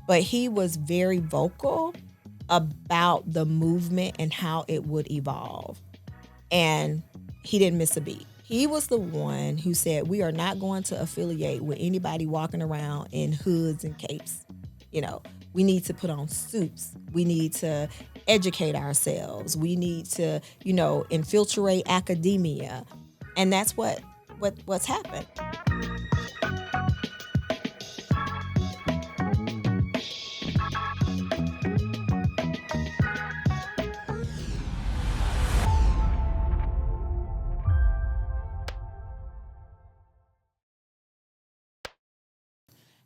but he was very vocal about the movement and how it would evolve. And he didn't miss a beat. He was the one who said, we are not going to affiliate with anybody walking around in hoods and capes. You know, we need to put on suits. We need to educate ourselves. We need to, infiltrate academia. And that's what's happened.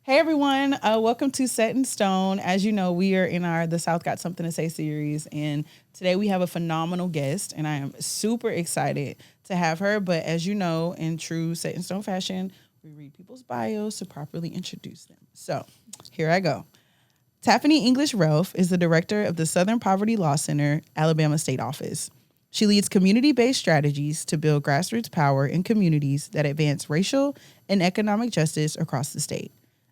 Hey everyone, welcome to Set in Stone. As you know, we are in our The South Got Something to Say series, and today we have a phenomenal guest, and I am super excited to have her. But as you know, in true Set in Stone fashion, we read people's bios to properly introduce them. So here I go. Tafeni English Relf is the director of the Southern Poverty Law Center, Alabama State Office. She leads community-based strategies to build grassroots power in communities that advance racial and economic justice across the state.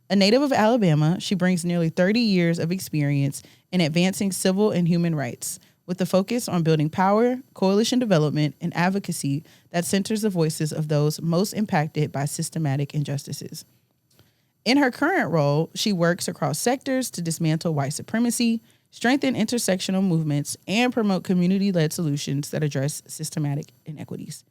A native of Alabama, she brings nearly 30 years of experience in advancing civil and human rights, with a focus on building power, coalition development, and advocacy that centers the voices of those most impacted by systematic injustices. In her current role, she works across sectors to dismantle white supremacy, strengthen intersectional movements, and promote community-led solutions that address systematic inequities.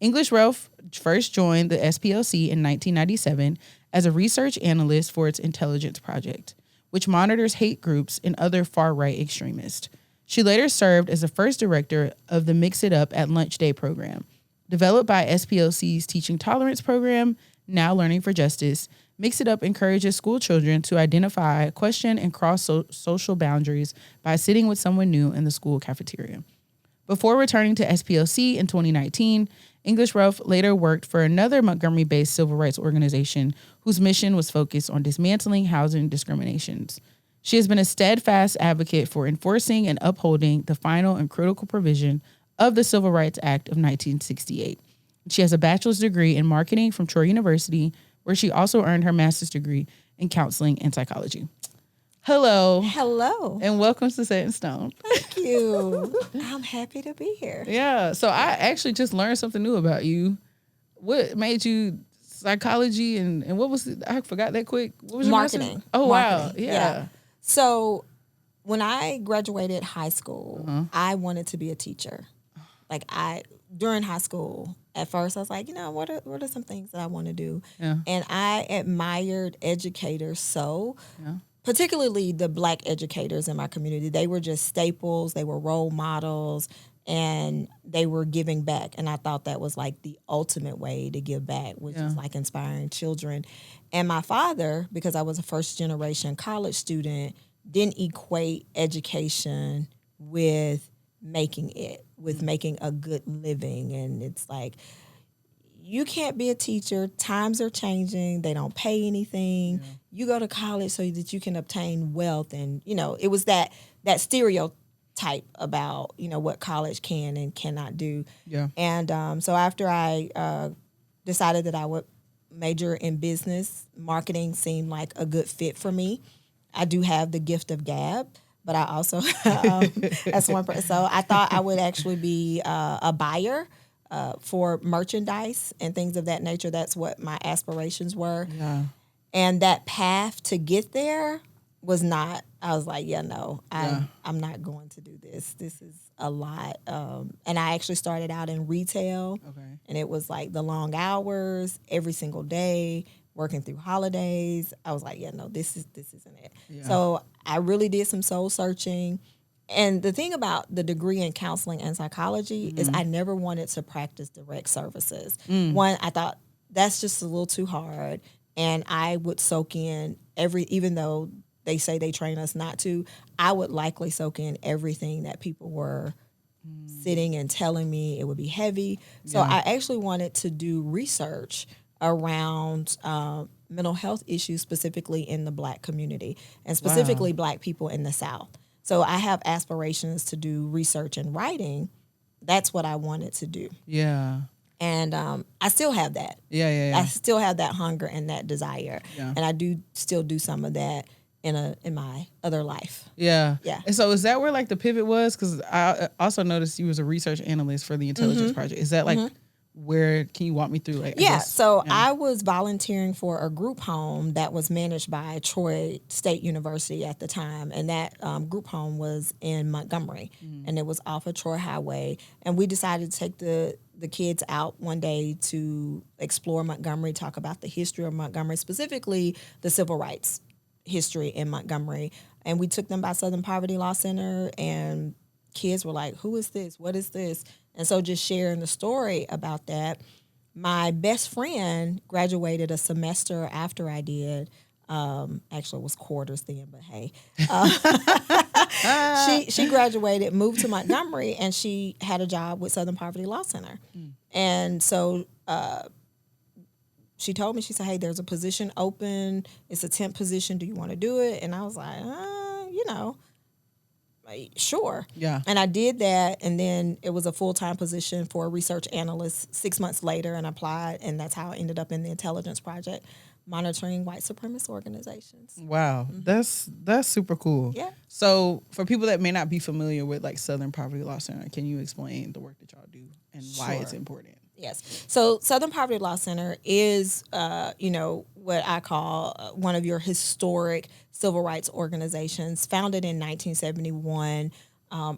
English Relf first joined the SPLC in 1997 as a research analyst for its intelligence project, which monitors hate groups and other far-right extremists. She later served as the first director of the Mix It Up at Lunch Day program. Developed by SPLC's Teaching Tolerance program, Now Learning for Justice, Mix It Up encourages school children to identify, question, and cross social boundaries by sitting with someone new in the school cafeteria. Before returning to SPLC in 2019, English Relf later worked for another Montgomery-based civil rights organization whose mission was focused on dismantling housing discriminations. She has been a steadfast advocate for enforcing and upholding the final and critical provision of the Civil Rights Act of 1968. She has a bachelor's degree in marketing from Troy University, where she also earned her master's degree in counseling and psychology. Hello. Hello. And welcome to Set in Stone. Thank you. I'm happy to be here. Yeah. So I actually just learned something new about you. What made you psychology and what was it? I forgot that quick. What was your marketing? Master's? Oh, Marketing. Wow. Yeah. So when I graduated high school, I wanted to be a teacher. During high school, at first I was like, what are some things that I want to do? Yeah. And I admired educators particularly the Black educators in my community. They were just staples. They were role models, and they were giving back. And I thought that was like the ultimate way to give back, which is like inspiring children. And my father, because I was a first-generation college student, didn't equate education with making a good living. And it's like, you can't be a teacher. Times are changing. They don't pay anything. Yeah. You go to college so that you can obtain wealth. And, it was that stereotype about, what college can and cannot do. Yeah. And so after I decided that I would major in business, marketing seemed like a good fit for me. I do have the gift of gab, but I also, that's one person. So I thought I would actually be a buyer for merchandise and things of that nature. That's what my aspirations were. Yeah. And that path to get there was not, I was like, I'm not going to do this. This is a lot. And I actually started out in retail. Okay. And it was like the long hours every single day, working through holidays. I was like, this isn't it. Yeah. So I really did some soul searching. And the thing about the degree in counseling and psychology is I never wanted to practice direct services. One, I thought that's just a little too hard. And I would soak in even though they say they train us not to, I would likely soak in everything that people were sitting and telling me. It would be heavy. So I actually wanted to do research around mental health issues, specifically in the Black community and specifically Black people in the South. So I have aspirations to do research and writing. That's what I wanted to do. Yeah. And I still have that. Yeah. I still have that hunger and that desire. Yeah. And I do still do some of that in my other life. Yeah. Yeah. And so is that where like the pivot was? Because I also noticed you was a research analyst for the intelligence project. Is that like where, can you walk me through? Like, I was volunteering for a group home that was managed by Troy State University at the time, and that group home was in Montgomery, and it was off of Troy Highway. And we decided to take the kids out one day to explore Montgomery, talk about the history of Montgomery, specifically the civil rights history in Montgomery. And we took them by Southern Poverty Law Center, and kids were like, who is this? What is this? And so just sharing the story about that. My best friend graduated a semester after I did. Actually, it was quarters then, but hey. She graduated, moved to Montgomery, and she had a job with Southern Poverty Law Center. And so she told me, she said, hey, there's a position open. It's a temp position. Do you want to do it? And I was like, sure. Yeah. And I did that, and then it was a full-time position for a research analyst 6 months later, and applied, and that's how I ended up in the intelligence project, monitoring white supremacist organizations. Wow. That's super cool. Yeah. So for people that may not be familiar with like Southern Poverty Law Center, can you explain the work that y'all do and why it's important? Yes. So Southern Poverty Law Center is, what I call one of your historic civil rights organizations, founded in 1971,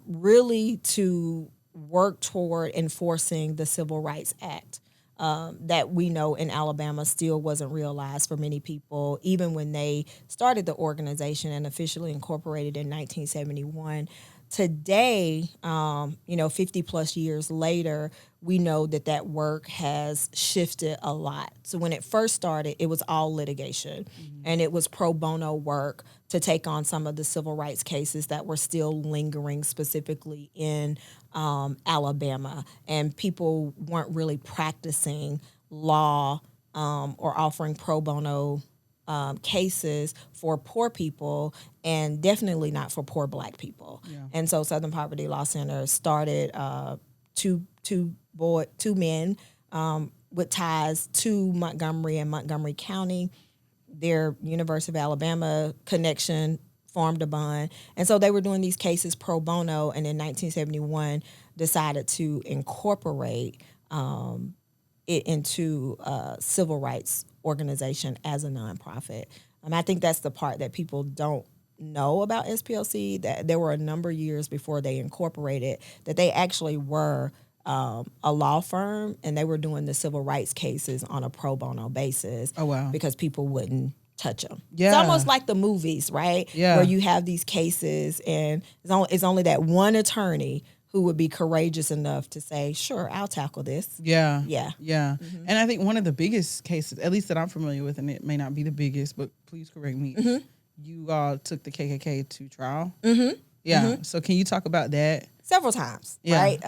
really to work toward enforcing the Civil Rights Act that we know in Alabama still wasn't realized for many people, even when they started the organization and officially incorporated in 1971. Today, 50 plus years later, we know that work has shifted a lot. So when it first started, it was all litigation, and it was pro bono work to take on some of the civil rights cases that were still lingering, specifically in Alabama, and people weren't really practicing law or offering pro bono cases for poor people, and definitely not for poor Black people. Yeah. And so Southern Poverty Law Center started two men with ties to Montgomery and Montgomery County. Their University of Alabama connection formed a bond. And so they were doing these cases pro bono, and in 1971 decided to incorporate it into a civil rights organization as a nonprofit. I think that's the part that people don't know about SPLC, that there were a number of years before they incorporated that they actually were a law firm, and they were doing the civil rights cases on a pro bono basis. Oh, wow. Because people wouldn't touch them. Yeah. It's almost like the movies, right? Yeah. Where you have these cases, and it's only that one attorney who would be courageous enough to say, sure, I'll tackle this. Yeah. Yeah. Yeah. Mm-hmm. And I think one of the biggest cases, at least that I'm familiar with, and it may not be the biggest, but please correct me, you all took the KKK to trial. Mm-hmm. Yeah. Mm-hmm. So can you talk about that? Several times, yeah. right?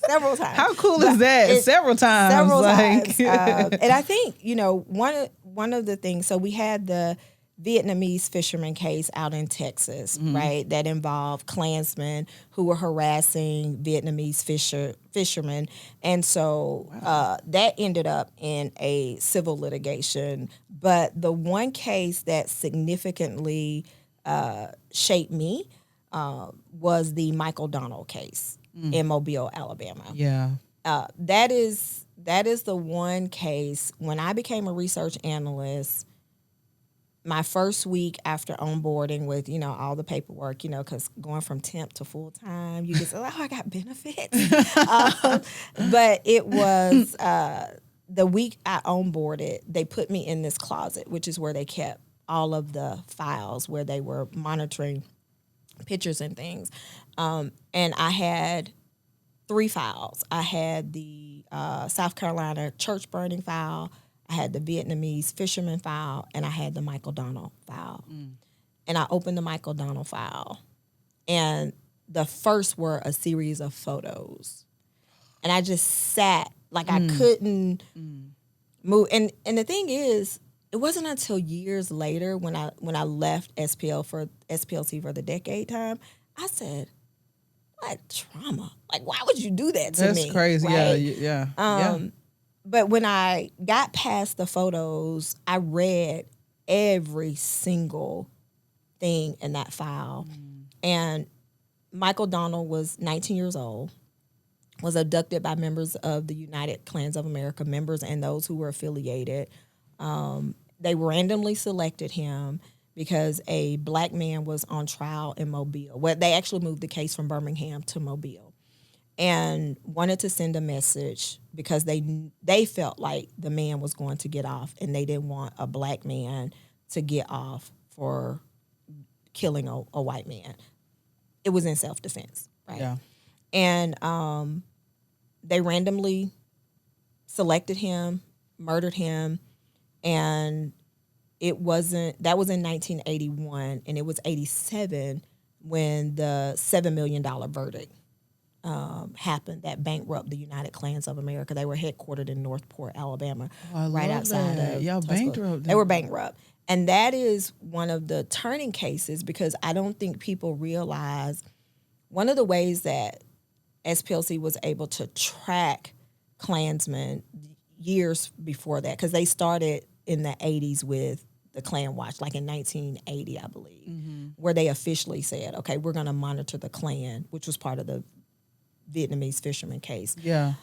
Several times. How cool is that? Several times. And I think, one of the things, so we had the Vietnamese fisherman case out in Texas, right, that involved Klansmen who were harassing Vietnamese fishermen. And so that ended up in a civil litigation. But the one case that significantly shaped me was the Michael Donald case in Mobile, Alabama. Yeah. That is the one case when I became a research analyst. My first week after onboarding with, all the paperwork, because going from temp to full time, you get, I got benefits. But it was the week I onboarded, they put me in this closet, which is where they kept all of the files, where they were monitoring pictures and things. And I had 3 files. I had the South Carolina church burning file, I had the Vietnamese fisherman file, and I had the Michael Donald file. And I opened the Michael Donald file, and the first were a series of photos. And I just sat like I couldn't move. And the thing is, it wasn't until years later when I left SPLC for the decade time, I said, what trauma? Like, why would you do that to me? That's crazy. Right? Yeah. But when I got past the photos, I read every single thing in that file. And Michael Donald was 19 years old, was abducted by members of the United Klans of America, members and those who were affiliated. They randomly selected him because a black man was on trial in Mobile. Well, they actually moved the case from Birmingham to Mobile and wanted to send a message because they felt like the man was going to get off, and they didn't want a black man to get off for killing a white man. It was in self-defense, right? Yeah. And they randomly selected him, murdered him, and that was in 1981, and it was 87 when the $7 million verdict happened that bankrupted the United Klans of America. They were headquartered in Northport, Alabama, right outside of y'all bankrupt. They were bankrupt. And that is one of the turning cases, because I don't think people realize one of the ways that SPLC was able to track Klansmen years before that, because they started in the 80s with the Klan Watch, like in 1980, I believe, where they officially said, okay, we're going to monitor the Klan, which was part of the Vietnamese fisherman case. Yeah.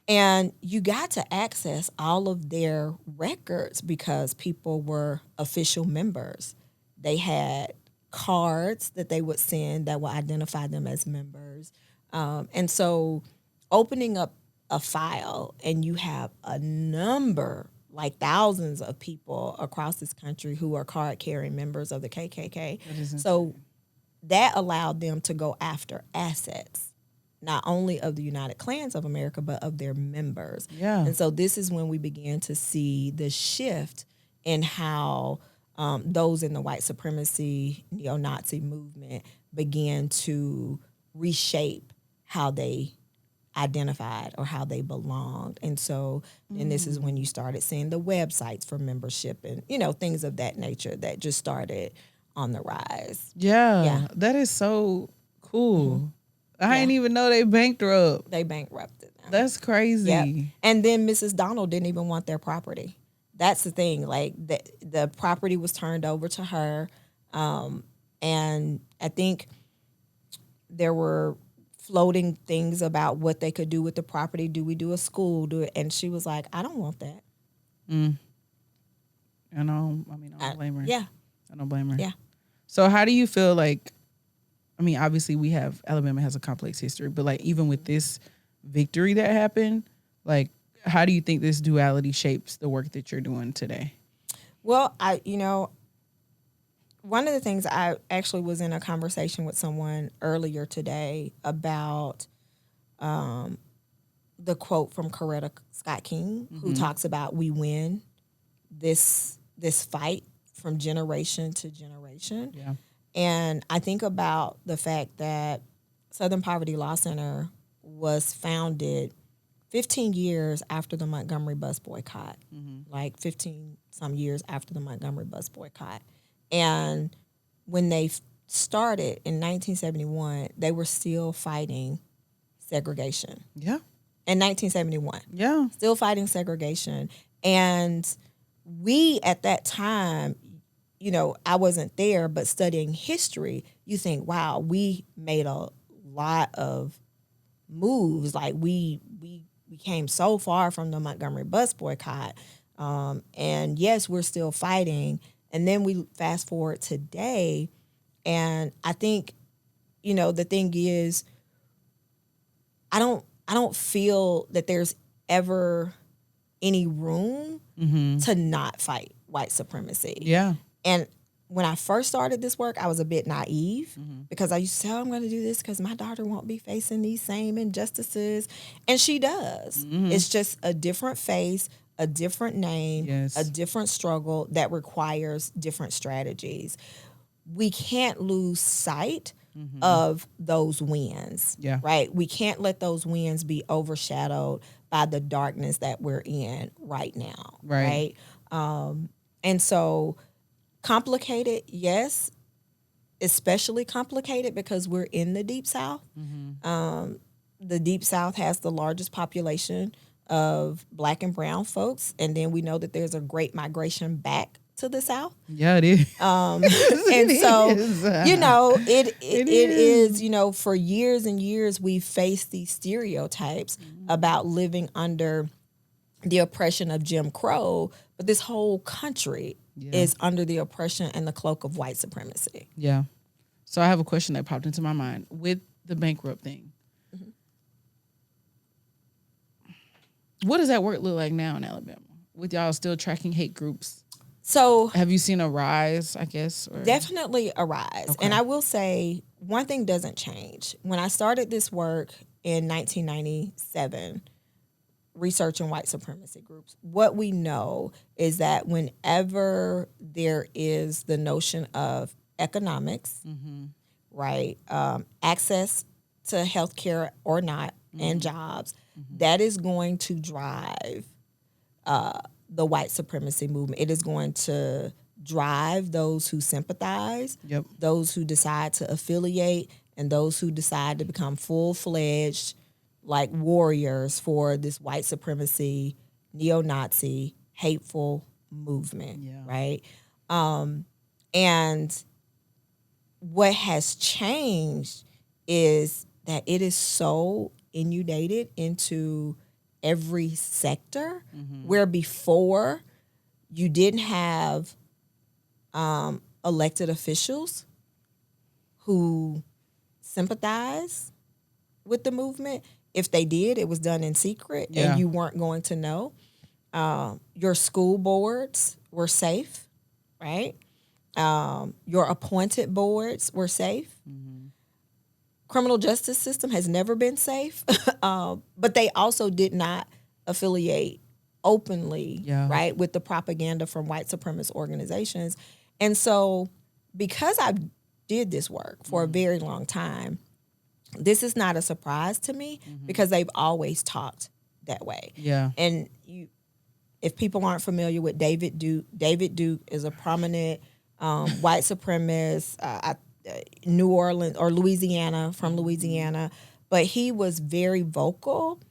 And you got to access all of their records because people were official members. They had cards that they would send that would identify them as members. And so opening up a file and you have a number, like thousands of people across this country who are card-carrying members of the KKK. So that allowed them to go after assets, not only of the United Klans of America, but of their members. Yeah. And so this is when we began to see the shift in how those in the white supremacy, neo-Nazi movement began to reshape how they identified or how they belonged. And so then this is when you started seeing the websites for membership and, things of that nature that just started on the rise. Yeah. That is so cool. I didn't even know they bankrupt. They bankrupted them. That's crazy. Yep. And then Mrs. Donald didn't even want their property. That's the thing. Like the property was turned over to her. And I think there were floating things about what they could do with the property. Do we do a school? And she was like, I don't want that. I don't blame her. Yeah. I don't blame her. Yeah. So how do you feel like, obviously Alabama has a complex history, but like even with this victory that happened, like how do you think this duality shapes the work that you're doing today? Well, one of the things, I actually was in a conversation with someone earlier today about the quote from Coretta Scott King, who talks about we win this fight from generation to generation. Yeah. And I think about the fact that Southern Poverty Law Center was founded 15 years after the Montgomery bus boycott, like 15 some years after the Montgomery bus boycott. And when they started in 1971, they were still fighting segregation. Yeah. In 1971. Yeah. Still fighting segregation. And we, at that time, I wasn't there, but studying history, you think, wow, we made a lot of moves. Like we came so far from the Montgomery bus boycott. And yes, we're still fighting. And then we fast forward today, and I think, the thing is, I don't feel that there's ever any room to not fight white supremacy. Yeah. And when I first started this work, I was a bit naive because I used to say, I'm going to do this because my daughter won't be facing these same injustices. And she does. It's just a different face, a different name, Yes. a different struggle that requires different strategies. We can't lose sight of those wins, Yeah. right? We can't let those wins be overshadowed by the darkness that we're in right now, right? And so complicated, yes, especially complicated because we're in the Deep South. The Deep South has the largest population of Black and brown folks, and then we know that there's a great migration back to the South. Yeah, it is. And so, you know, it is. is, you know, for years and years, we've faced these stereotypes about living under the oppression of Jim Crow, but this whole country is under the oppression and the cloak of white supremacy. Yeah. So I have a question that popped into my mind with the bankrupt thing. What does that work look like now in Alabama? With y'all still tracking hate groups? So have you seen a rise, I guess? Or? Definitely a rise. Okay. And I will say one thing doesn't change. When I started this work in 1997, researching white supremacy groups, what we know is that whenever there is the notion of economics, right, access to healthcare or not, and jobs, that is going to drive the white supremacy movement. It is going to drive those who sympathize, those who decide to affiliate, and those who decide to become full-fledged like warriors for this white supremacy, neo-Nazi, hateful movement, right? And what has changed is that it is so inundated into every sector, where before you didn't have elected officials who sympathize with the movement. If they did, it was done in secret and you weren't going to know. Your school boards were safe, right? Your appointed boards were safe. Criminal justice system has never been safe, but they also did not affiliate openly, right, with the propaganda from white supremacist organizations. And so because I did this work for a very long time, this is not a surprise to me because they've always talked that way. And if people aren't familiar with David Duke is a prominent white supremacist, New Orleans or Louisiana, from Louisiana, but he was very vocal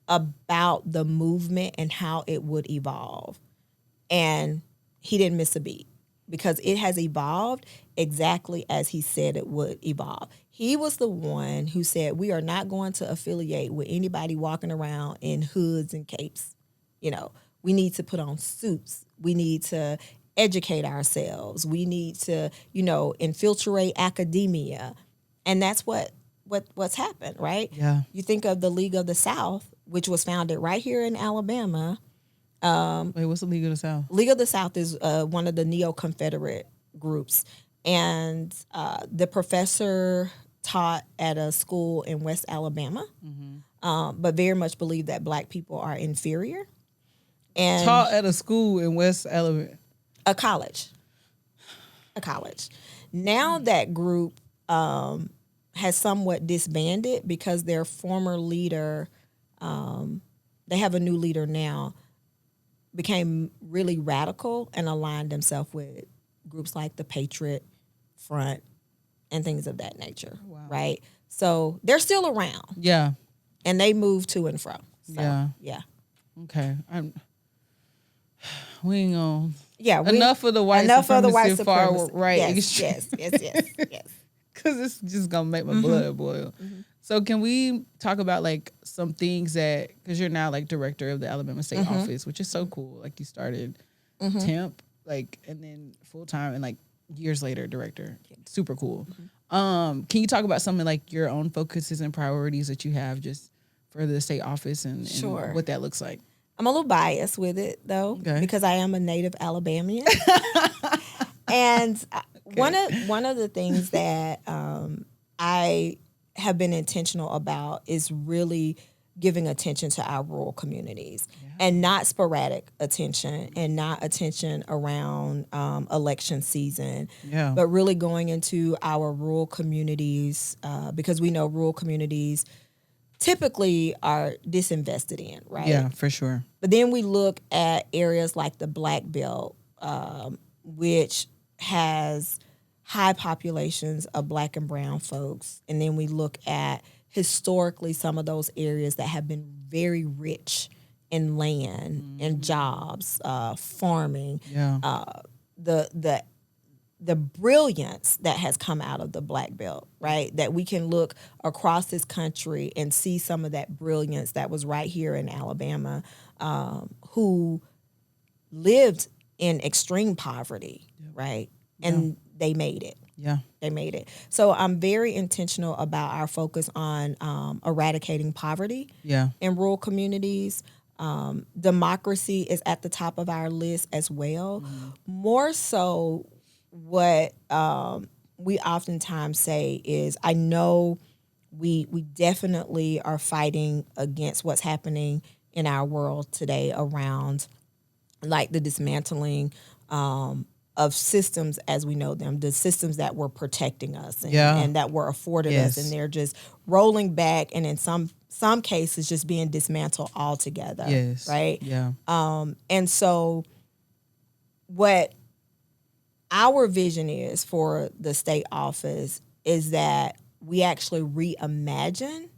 about the movement and how it would evolve. And he didn't miss a beat because it has evolved exactly as he said it would evolve. He was the one who said, we are not going to affiliate with anybody walking around in hoods and capes. You know, we need to put on suits. We need to educate ourselves. We need to, you know, infiltrate academia. And that's what's happened, right? You think of the League of the South, which was founded right here in Alabama. Wait, what's the League of the South? League of the South is one of the neo-Confederate groups. And the professor taught at a school in West Alabama, but very much believed that black people are inferior. And taught at a school in West Alabama? A college. Now that group has somewhat disbanded because their former leader, they have a new leader now, became really radical and aligned themselves with groups like the Patriot Front and things of that nature, right? So they're still around. And they move to and from. So, Okay. We ain't gonna... Yeah, enough of the white supremacy far right. Yes. Because it's just gonna make my blood boil. So can we talk about like some things that, because you're now like director of the Alabama State Office, which is so cool. Like you started temp, like, and then full time, and like years later director. Super cool. Can you talk about some of like your own focuses and priorities that you have just for the state office and what that looks like? I'm a little biased with it though, because I am a native Alabamian. And one of the things that I have been intentional about is really giving attention to our rural communities, and not sporadic attention and not attention around election season, but really going into our rural communities because we know rural communities typically are disinvested in, right? Yeah, for sure. But then we look at areas like the Black Belt, which has high populations of Black and brown folks. And then we look at historically some of those areas that have been very rich in land and jobs, farming, the brilliance that has come out of the Black Belt, right? That we can look across this country and see some of that brilliance that was right here in Alabama, who lived in extreme poverty, right? And they made it. Yeah. They made it. So I'm very intentional about our focus on eradicating poverty in rural communities. Democracy is at the top of our list as well. More so, what we oftentimes say is, I know we definitely are fighting against what's happening in our world today around like the dismantling of systems as we know them, the systems that were protecting us and that were afforded us, and they're just rolling back, and in some cases just being dismantled altogether. Right? Yeah. And so what our vision is for the state office is that we actually reimagine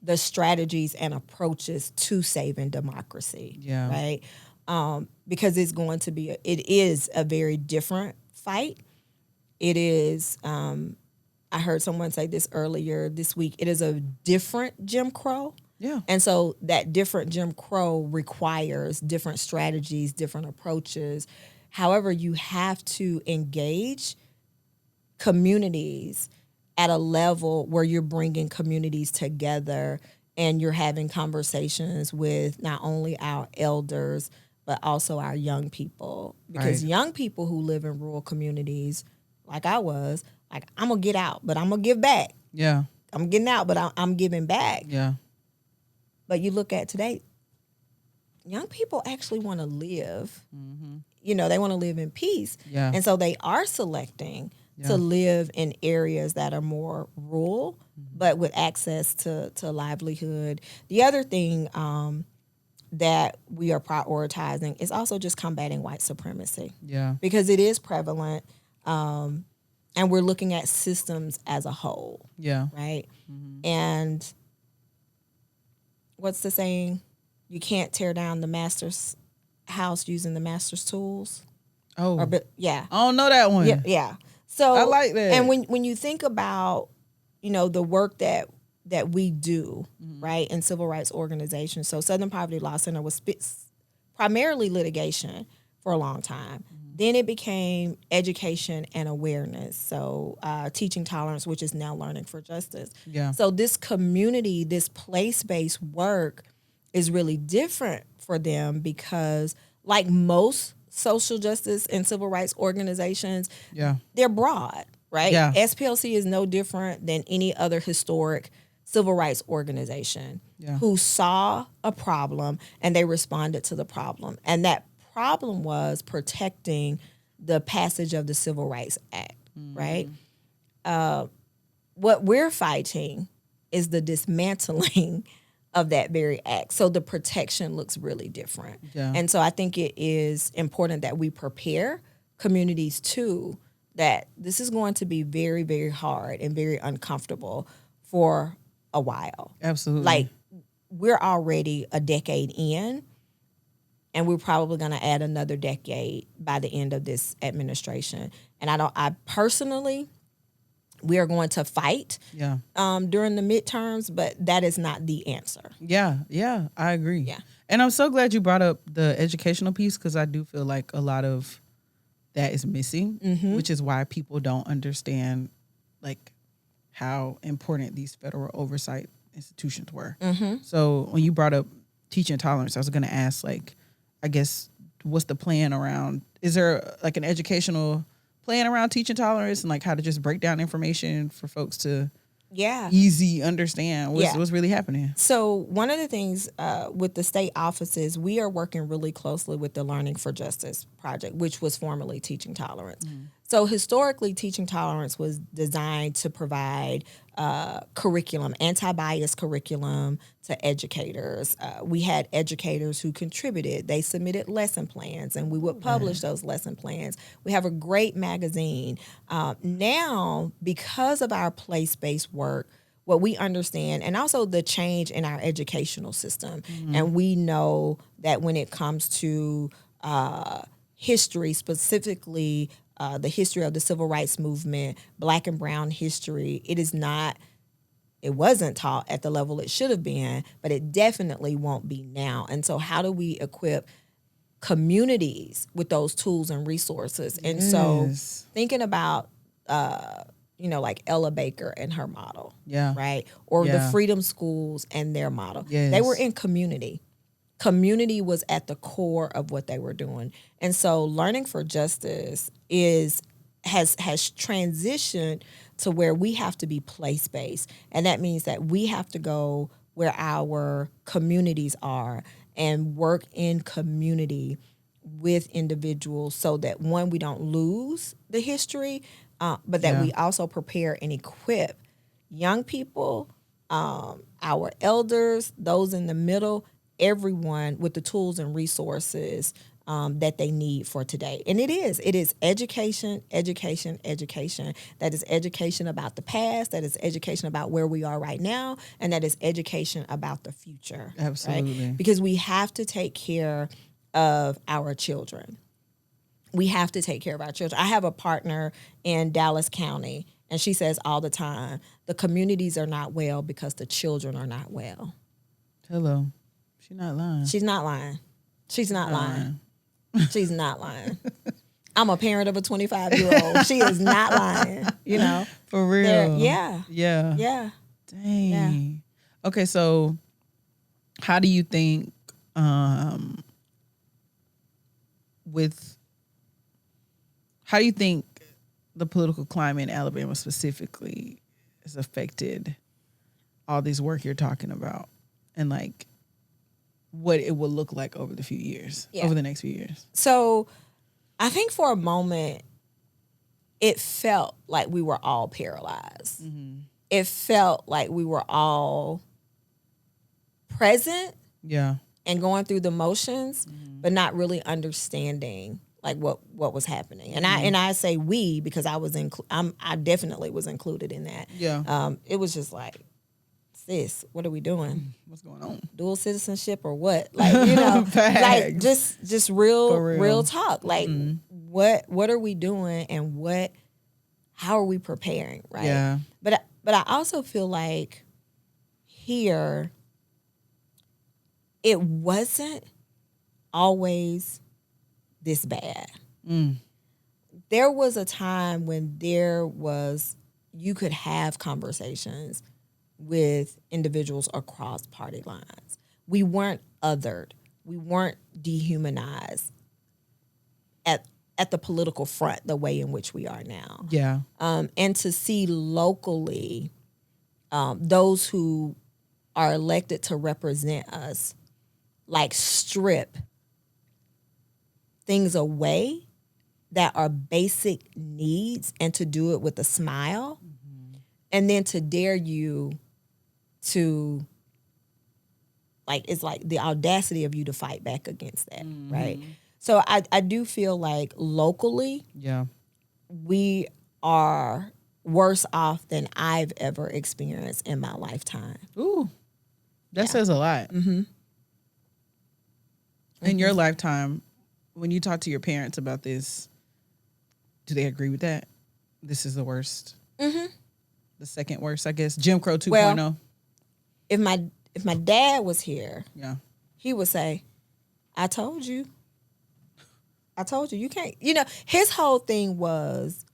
the strategies and approaches to saving democracy. Right? Because it is a very different fight. It is, I heard someone say this earlier this week, it is a different Jim Crow. Yeah. And so that different Jim Crow requires different strategies, different approaches. However, you have to engage communities at a level where you're bringing communities together and you're having conversations with not only our elders, but also our young people. Because young people who live in rural communities, like I was, like, I'm going to get out, but I'm going to give back. Yeah. I'm getting out, but I'm giving back. Yeah. But you look at today, young people actually want to live. You know, they want to live in peace. Yeah. And so they are selecting to live in areas that are more rural, but with access to livelihood. The other thing that we are prioritizing is also just combating white supremacy. Yeah. Because it is prevalent, and we're looking at systems as a whole. Yeah. Right? And what's the saying? You can't tear down the master's house using the master's tools. Oh. Yeah. I don't know that one. Yeah. So I like that. And when you think about, you know, the work that we do, right, in civil rights organizations. So Southern Poverty Law Center was primarily litigation for a long time. Then it became education and awareness. So teaching tolerance, which is now learning for justice. Yeah. So this community, this place-based work is really different for them because, like most social justice and civil rights organizations, they're broad, right? Yeah. SPLC is no different than any other historic civil rights organization who saw a problem and they responded to the problem. And that problem was protecting the passage of the Civil Rights Act, right? What we're fighting is the dismantling of that very act. So the protection looks really different. Yeah. And so I think it is important that we prepare communities too, that this is going to be very, very hard and very uncomfortable for a while. Absolutely. Like, we're already a decade in, and we're probably going to add another decade by the end of this administration. And I personally, we are going to fight during the midterms, but that is not the answer. Yeah, I agree. Yeah. And I'm so glad you brought up the educational piece, because I do feel like a lot of that is missing, which is why people don't understand like how important these federal oversight institutions were. So when you brought up teaching tolerance, I was going to ask, like, I guess, what's the plan around, is there like an educational plan around teaching tolerance and like how to just break down information for folks to easy understand what's really happening? So one of the things with the state offices, we are working really closely with the Learning for Justice project, which was formerly Teaching Tolerance. So historically, Teaching Tolerance was designed to provide curriculum, anti-bias curriculum to educators. We had educators who contributed. They submitted lesson plans, and we would publish those lesson plans. We have a great magazine. Now, because of our place-based work, what we understand, and also the change in our educational system, and we know that when it comes to history, specifically the history of the civil rights movement, Black and brown history, it wasn't taught at the level it should have been, but it definitely won't be now. And so how do we equip communities with those tools and resources? And so thinking about, like Ella Baker and her model, right? Or the Freedom Schools and their model. They were in community. Community was at the core of what they were doing. And so Learning for Justice has transitioned to where we have to be place-based. And that means that we have to go where our communities are and work in community with individuals so that, one, we don't lose the history, but that we also prepare and equip young people, our elders, those in the middle, everyone with the tools and resources that they need for today. And it is education, education, education. That is education about the past, that is education about where we are right now, and that is education about the future. Absolutely. Right? Because we have to take care of our children. We have to take care of our children. I have a partner in Dallas County, and she says all the time, the communities are not well because the children are not well. Hello. She's not lying. She's not lying. She's not lying. She's not lying. I'm a parent of a 25-year-old. She is not lying, For real. Yeah. Dang. Yeah. Okay, so how do you think the political climate in Alabama specifically has affected all this work you're talking about, and like what it will look like over the next few years? So I think for a moment, it felt like we were all paralyzed. Mm-hmm. It felt like we were all present and going through the motions, but not really understanding like what was happening. And I say we because I definitely was included in that. Yeah. It was just like, sis, what are we doing? What's going on? Dual citizenship or what? Like, like just real talk. Like what are we doing and how are we preparing, right? Yeah. But I also feel like here it wasn't always this bad. There was a time when you could have conversations with individuals across party lines. We weren't othered. We weren't dehumanized at the political front the way in which we are now. Yeah. And to see locally those who are elected to represent us like strip things away that are basic needs and to do it with a smile, and then to dare you to, like, it's like the audacity of you to fight back against that, right? So I do feel like locally, we are worse off than I've ever experienced in my lifetime. Ooh, that says a lot. In your lifetime, when you talk to your parents about this, do they agree with that? This is the worst. The second worst, I guess. Jim Crow 2.0. Well, if my dad was here, he would say, I told you. You can't. His whole thing was,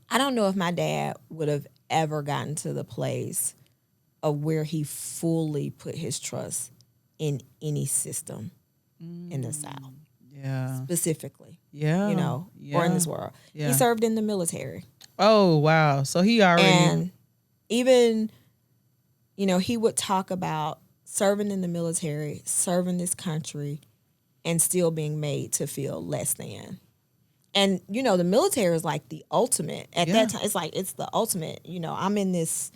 I don't know if my dad would have ever gotten to the place of where he fully put his trust in any system in the South. Yeah. Specifically. Yeah. Or in this world. Yeah. He served in the military. Oh, wow. So he already... And even, he would talk about serving in the military, serving this country, and still being made to feel less than. And, the military is like the ultimate. At that time, it's the ultimate. I'm in this...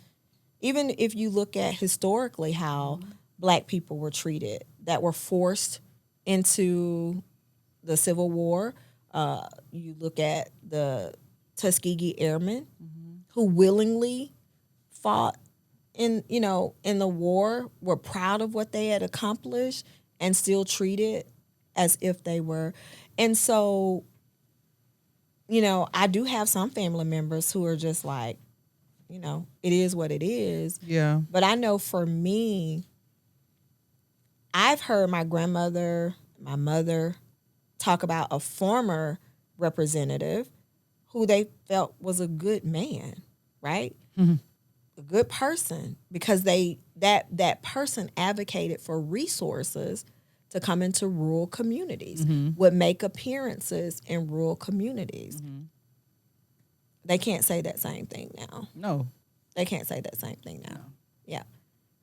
Even if you look at historically how Black people were treated, that were forced into the Civil War. You look at the Tuskegee Airmen who willingly fought in the war, were proud of what they had accomplished, and still treated as if they were. And so, I do have some family members who are just like, it is what it is. Yeah. But I know for me, I've heard my grandmother, my mother talk about a former representative who they felt was a good man, right? Mm-hmm. A good person, because that person advocated for resources to come into rural communities, would make appearances in rural communities. They can't say that same thing now. No, They can't say that same thing now. No. Yeah.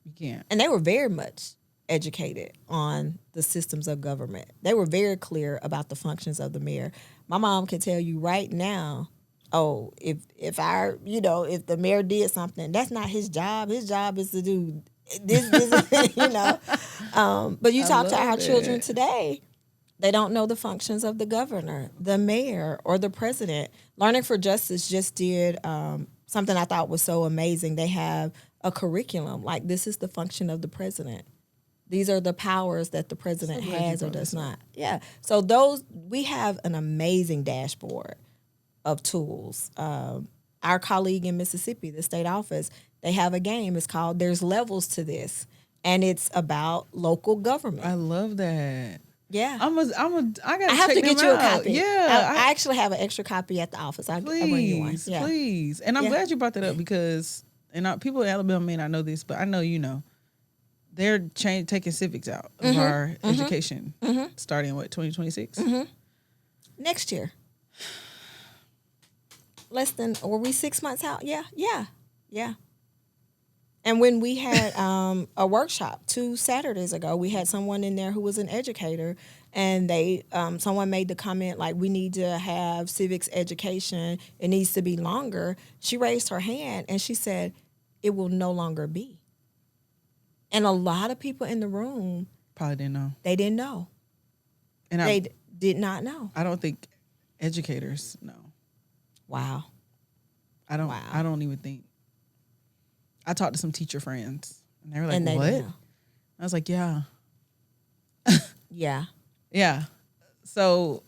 you can't. And they were very much educated on the systems of government. They were very clear about the functions of the mayor. My mom can tell you right now, oh, if the mayor did something, that's not his job. His job is to do this, but you talk to our children today, they don't know the functions of the governor, the mayor, or the president. Learning for Justice just did something I thought was so amazing. They have a curriculum, like this is the function of the president. These are the powers that the president has or does not. Yeah. So we have an amazing dashboard of tools. Our colleague in Mississippi, the state office, they have a game. It's called There's Levels to This, and it's about local government. I love that. Yeah. I have to get you a copy. Yeah. I actually have an extra copy at the office. I'll bring you one. Yeah. Please. And I'm glad you brought that up because, people in Alabama may not know this, but I know you know. They're taking civics out of our education starting, 2026? Next year. Were we 6 months out? Yeah. And when we had a workshop 2 Saturdays ago, we had someone in there who was an educator, and someone made the comment like, we need to have civics education. It needs to be longer. She raised her hand and she said, it will no longer be. And a lot of people in the room probably didn't know. They didn't know. And they did not know. I don't think educators know. Wow. I don't even think. I talked to some teacher friends, and they were like, "What?" I was like, "Yeah, yeah, yeah." So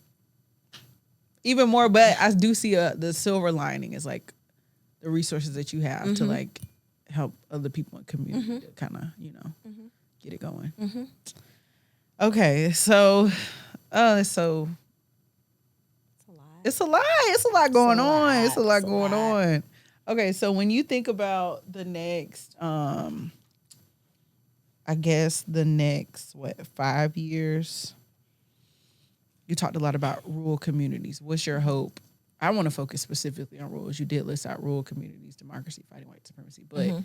even more, but I do see the silver lining is like the resources that you have to like help other people in the community to kind of get it going. Okay, so it's a lot. It's a lot going on. Okay, so when you think about the next, I guess the next 5 years, you talked a lot about rural communities. What's your hope? I want to focus specifically on rural. You did list out rural communities, democracy, fighting white supremacy, but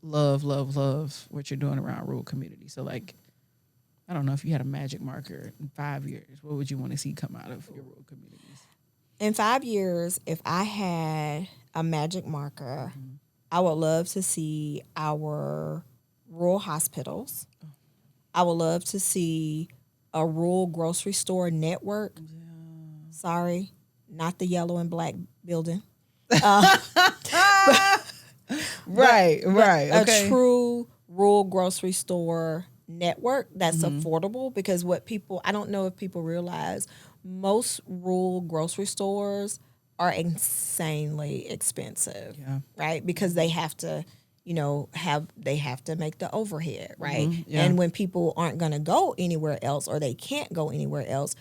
love what you're doing around rural communities. So like, I don't know, if you had a magic marker in 5 years, what would you want to see come out of your rural communities? In 5 years, if I had a magic marker, I would love to see our rural hospitals. I would love to see a rural grocery store network. Yeah. Sorry, not the yellow and black building. Right. A true rural grocery store network that's affordable, because I don't know if people realize, most rural grocery stores are insanely expensive, right? Because they have to, make the overhead, right? And when people aren't going to go anywhere else, or they can't go anywhere else,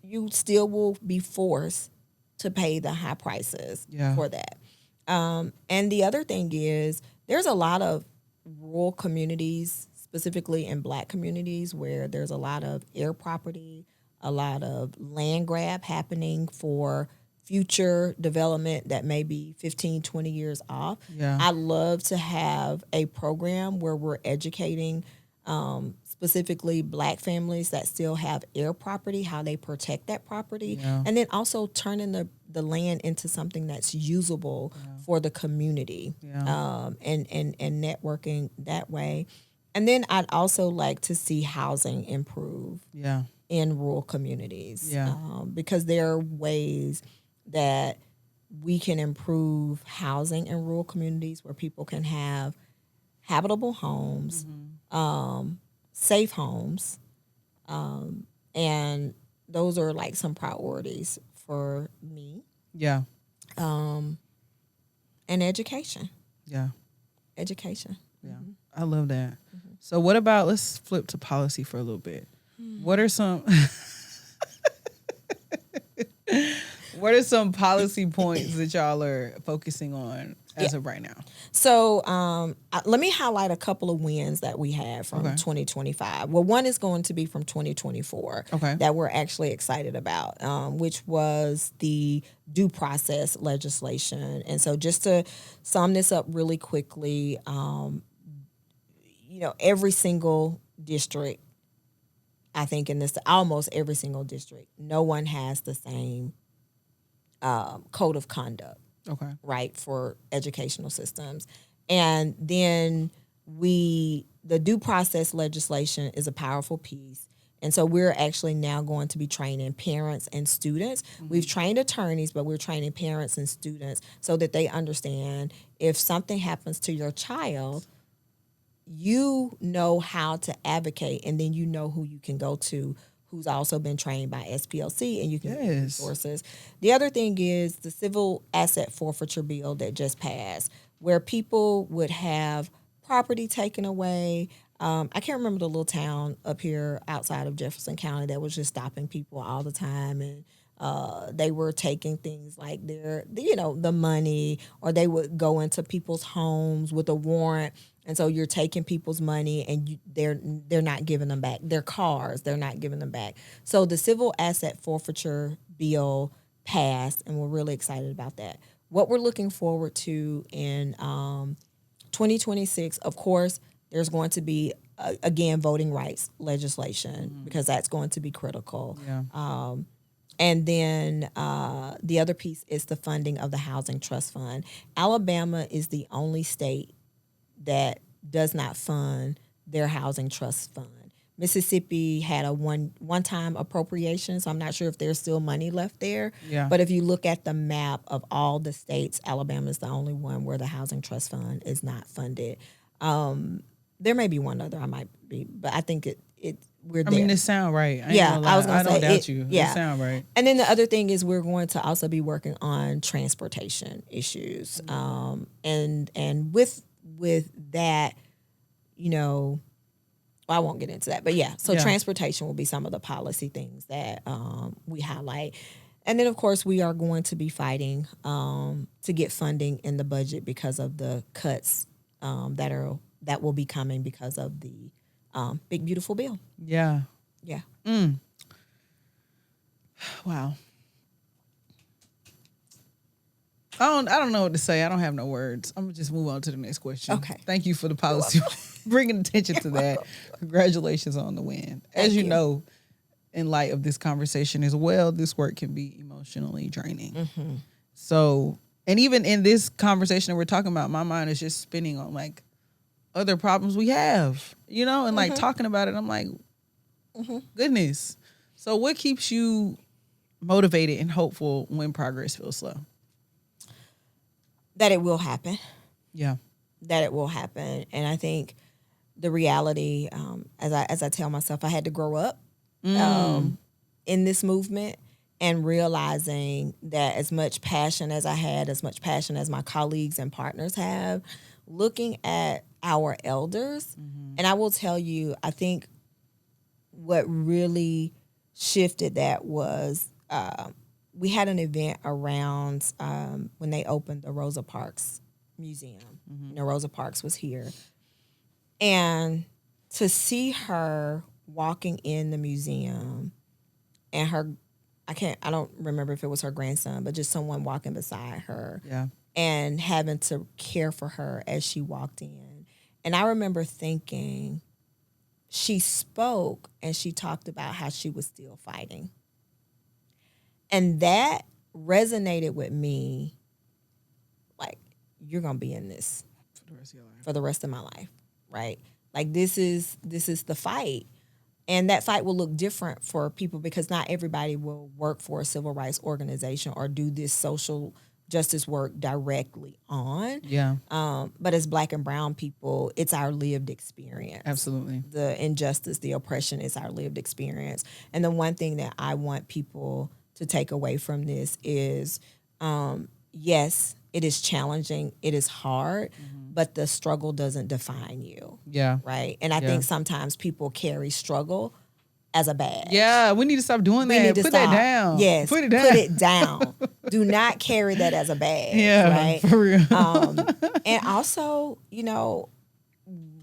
you still will be forced to pay the high prices for that. And the other thing is, there's a lot of rural communities, specifically in Black communities, where there's a lot of air property, a lot of land grab happening for future development that may be 15, 20 years off. Yeah. I'd love to have a program where we're educating specifically Black families that still have air property, how they protect that property, and then also turning the land into something that's usable for the community, and networking that way. And then I'd also like to see housing improve in rural communities, because there are ways that we can improve housing in rural communities where people can have habitable homes, safe homes, and those are like some priorities for me. Yeah. And education. Yeah. Education. Yeah. I love that. So what about, let's flip to policy for a little bit. What are some what are some policy points that y'all are focusing on as of right now? So let me highlight a couple of wins that we had from Okay. 2025. Well, one is going to be from 2024 Okay. that we're actually excited about, which was the due process legislation. And so just to sum this up really quickly, every single district, I think in this, almost every single district, no one has the same code of conduct. Okay. Right, for educational systems. And then the due process legislation is a powerful piece. And so we're actually now going to be training parents and students. We've trained attorneys, but we're training parents and students so that they understand if something happens to your child, you know how to advocate, and then you know who you can go to, who's also been trained by SPLC, and you can get resources. The other thing is the civil asset forfeiture bill that just passed, where people would have property taken away. I can't remember the little town up here outside of Jefferson County that was just stopping people all the time, and they were taking things like the money, or they would go into people's homes with a warrant. And so you're taking people's money, and they're not giving them back. Their cars, they're not giving them back. So the civil asset forfeiture bill passed, and we're really excited about that. What we're looking forward to in 2026, of course, there's going to be, again, voting rights legislation, because that's going to be critical. Yeah. And then the other piece is the funding of the Housing Trust Fund. Alabama is the only state that does not fund their housing trust fund. Mississippi had a one-time appropriation, so I'm not sure if there's still money left there. Yeah. But if you look at the map of all the states, Alabama is the only one where the housing trust fund is not funded. There may be one other I might be, but I think we're there. I mean, it sound right. I was going to say. I don't doubt you. Yeah. It sound right. And then the other thing is we're going to also be working on transportation issues. And with that, I won't get into that. But so transportation will be some of the policy things that we highlight. And then, of course, we are going to be fighting to get funding in the budget because of the cuts that will be coming because of the big, beautiful bill. Yeah. Yeah. Wow. I don't know what to say. I don't have no words. I'm going to just move on to the next question. Okay. Thank you for the policy, bringing attention to that. Congratulations on the win. As you know, in light of this conversation as well, this work can be emotionally draining. Mm-hmm. So, and even in this conversation that we're talking about, my mind is just spinning on like other problems we have, and like talking about it, I'm like, goodness. So what keeps you motivated and hopeful when progress feels slow? That it will happen. Yeah. That it will happen. And I think the reality, as I tell myself, I had to grow up in this movement, and realizing that as much passion as I had, as much passion as my colleagues and partners have, looking at our elders. And I will tell you, I think what really shifted that was we had an event around when they opened the Rosa Parks Museum. Rosa Parks was here. And to see her walking in the museum, and I don't remember if it was her grandson, but just someone walking beside her. Yeah. And having to care for her as she walked in. And I remember thinking, she spoke and she talked about how she was still fighting. And that resonated with me, like, you're going to be in this For the rest of your life. for the rest of my life, right? Like, this is the fight. And that fight will look different for people, because not everybody will work for a civil rights organization or do this social justice work directly on. Yeah. But as Black and brown people, it's our lived experience. Absolutely. The injustice, the oppression is our lived experience. And the one thing that I want people to take away from this is, yes, it is challenging, it is hard, but the struggle doesn't define you. Yeah. Right? And I think sometimes people carry struggle as a badge. Yeah, we need to stop doing that. Put that down. Yes, put it down. Put it down. Do not carry that as a badge. Yeah, right? For real. And also,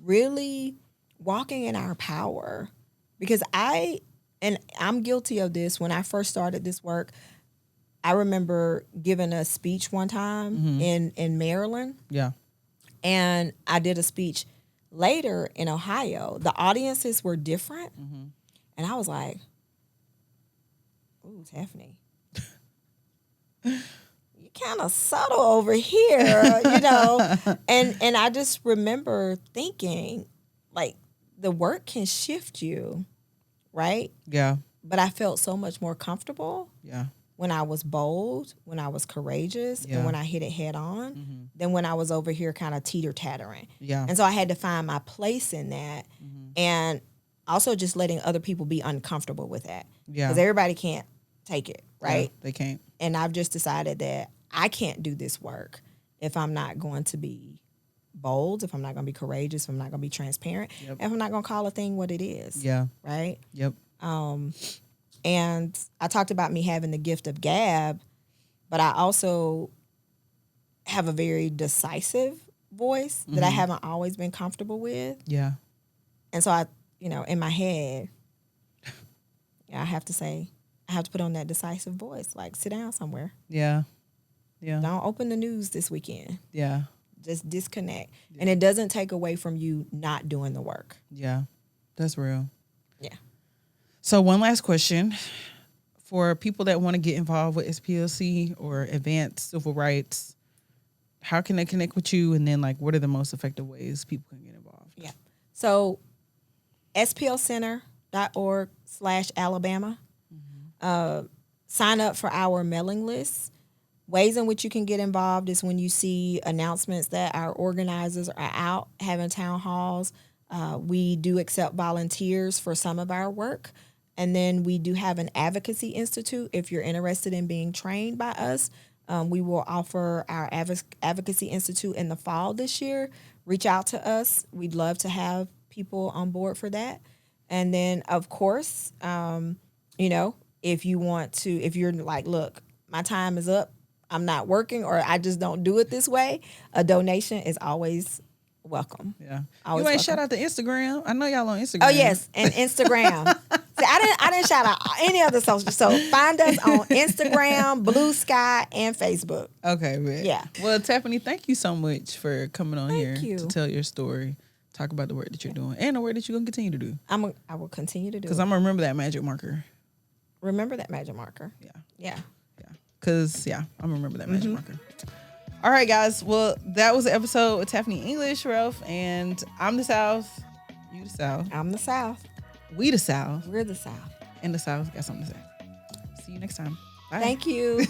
really walking in our power, because I'm guilty of this. When I first started this work, I remember giving a speech one time in Maryland. Yeah. And I did a speech later in Ohio. The audiences were different. And I was like, ooh, Tafeni, you're kind of subtle over here, And I just remember thinking, like, the work can shift you, right? Yeah. But I felt so much more comfortable. Yeah. When I was bold, when I was courageous, and when I hit it head on, than when I was over here kind of teeter-tattering. Yeah. And so I had to find my place in that, and also just letting other people be uncomfortable with that. Yeah. Because everybody can't take it, right? Yeah, they can't. And I've just decided that I can't do this work if I'm not going to be bold, if I'm not going to be courageous, if I'm not going to be transparent, if I'm not going to call a thing what it is. Yeah. Right? Yep. And I talked about me having the gift of gab, but I also have a very decisive voice that I haven't always been comfortable with. Yeah. And so I, in my head, I have to put on that decisive voice, like sit down somewhere. Yeah. Yeah. Don't open the news this weekend. Yeah. Just disconnect. Yeah. And it doesn't take away from you not doing the work. Yeah. That's real. Yeah. So one last question for people that want to get involved with SPLC or advance civil rights. How can they connect with you? And then, like, what are the most effective ways people can get involved? Yeah. So splcenter.org/Alabama. Sign up for our mailing list. Ways in which you can get involved is when you see announcements that our organizers are out having town halls. We do accept volunteers for some of our work. And then we do have an advocacy institute. If you're interested in being trained by us, we will offer our advocacy institute in the fall this year. Reach out to us. We'd love to have people on board for that. And then, of course, if you're like, look, my time is up, I'm not working, or I just don't do it this way, a donation is always welcome. Yeah. Always you ain't welcome. shout out to Instagram. I know y'all on Instagram. Oh yes, and Instagram. See, I didn't shout out any other social. So find us on Instagram, Blue Sky, and Facebook. Okay, man. Yeah. Well, Tafeni, thank you so much for coming on here you. to tell your story, talk about the work that you're doing, and the work that you're gonna continue to do. I will continue to do. Because I'm gonna remember that magic marker. Remember that magic marker. Yeah. Yeah. Yeah. Because I'm gonna remember that magic marker. All right, guys. Well, that was the episode with Tafeni English, Ralph, and I'm the South. You the South. I'm the South. We the South. We're the South. And the South got something to say. See you next time. Bye. Thank you.